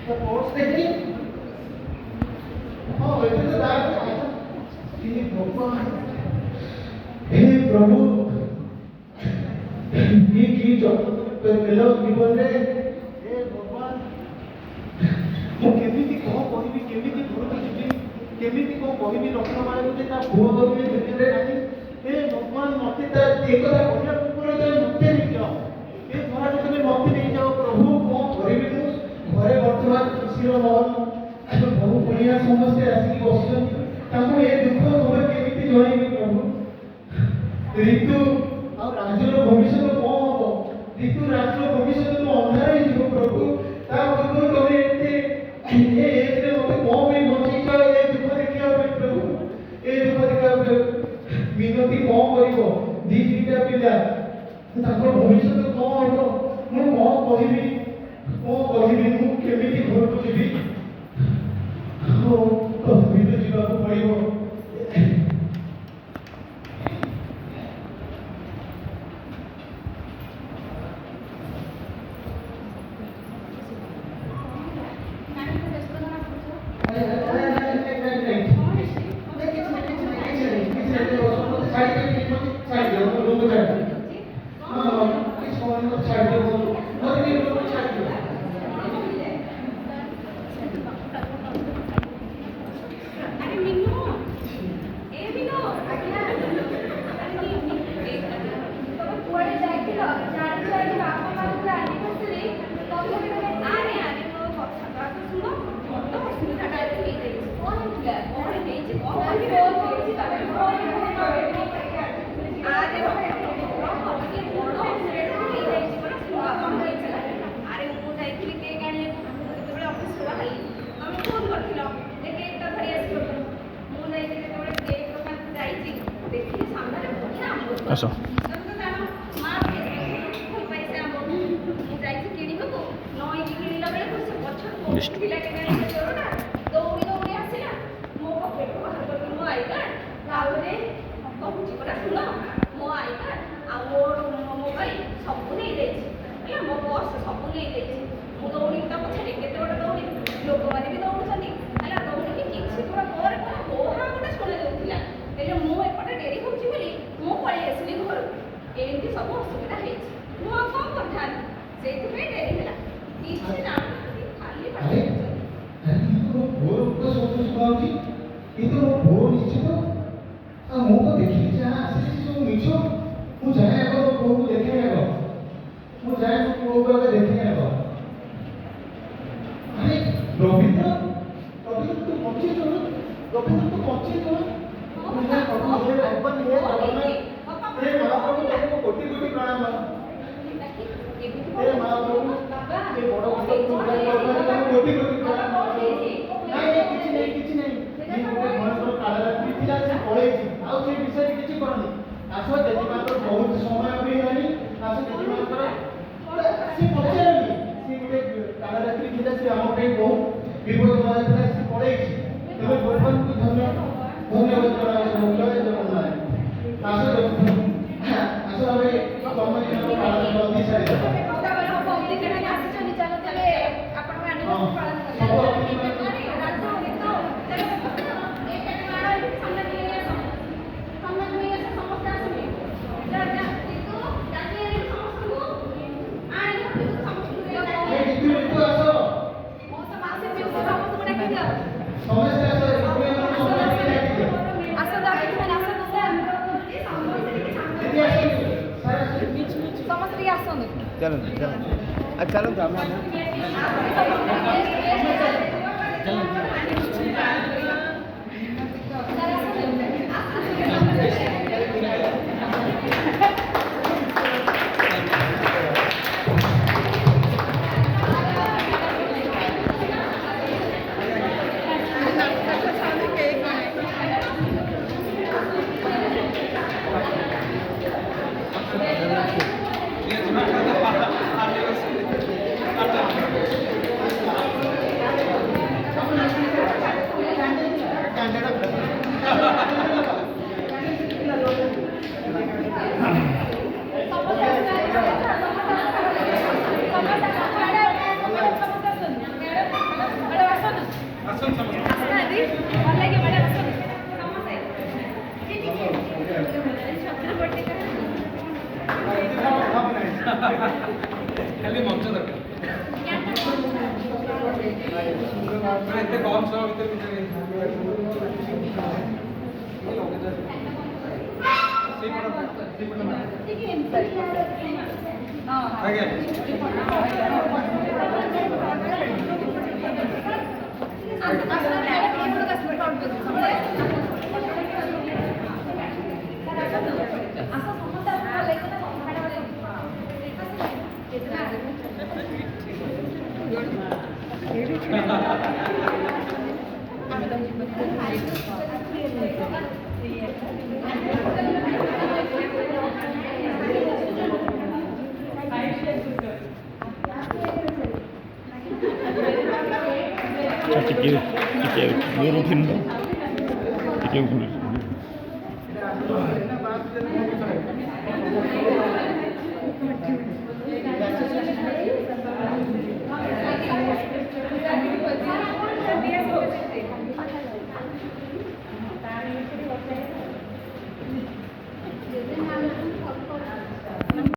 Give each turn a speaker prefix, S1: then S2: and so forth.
S1: तो पोस्ट देखी हाँ वैसे तो दादा ये भगवान हे प्रभु ये की जो मिलो जीवन रे हे भगवान ମୁଁ କେମିତି କ'ଣ କହିବି କେମିତି ଘରକୁ ଯିବି କେମିତି କ'ଣ କହିବି ରତ୍ନ ମାଳିକୁ ଯେ ତା ପୁଅ କରିବି ଭିତରେ ନାହିଁ ହେ ଭଗବାନ ମୋତେ ତା ଏ କଥା କହିବା ପୂର୍ବରୁ ତମେ ମୋତେ ନେଇଯାଅ ଏ ଘରକୁ ତମେ ମୋତେ ନେଇଯାଅ ପ୍ରଭୁ କ'ଣ କରିବି ମୁଁ ଘରେ ବର୍ତ୍ତମାନ ଖୁସିର ମହଲ ବହୁ କୁଣିଆ ସମସ୍ତେ ଆସିକି ବସୁଛନ୍ତି ତାଙ୍କୁ ଏ ଦୁଃଖ ଖବର କେମିତି ଜଣାଇବି ପ୍ରଭୁ ଋତୁ ଆଉ ରାଜ୍ୟର ଭବିଷ୍ୟତ କ'ଣ ହବ ଋତୁ ରାଜ୍ୟର ଭବିଷ୍ୟତ ତ ଅନ୍ଧାର ହେଇଯିବ ପ୍ରଭୁ ତା ପୂର୍ବରୁ ତମେ ଏତେ ଏଥିରେ ମୋତେ କ'ଣ ପାଇଁ ବଞ୍ଚେଇଛ ଏ ଦୁଃଖ ଦେଖିବା ପାଇଁ ପ୍ରଭୁ ଏ ଦୁଃଖ ଦେଖିବା ପାଇଁ ମିନତି କ'ଣ କରିବ ଦିଟା ପିଲା ତାଙ୍କ ଭବିଷ୍ୟତ କ'ଣ ହବ ମୁଁ କ'ଣ କହିବି ମୁଁ କେମିତି ଘରକୁ ଯିବି କହିବି ଯିବାକୁ ପଡ଼ିବ
S2: ଆସ
S3: सब असुविधा
S1: ଏତେ କମ୍ ସମୟ ଭିତରେ
S4: 자, ଟିକେ ମୋର ଉଠିନି ତ ଟିକେ ଉଠିନି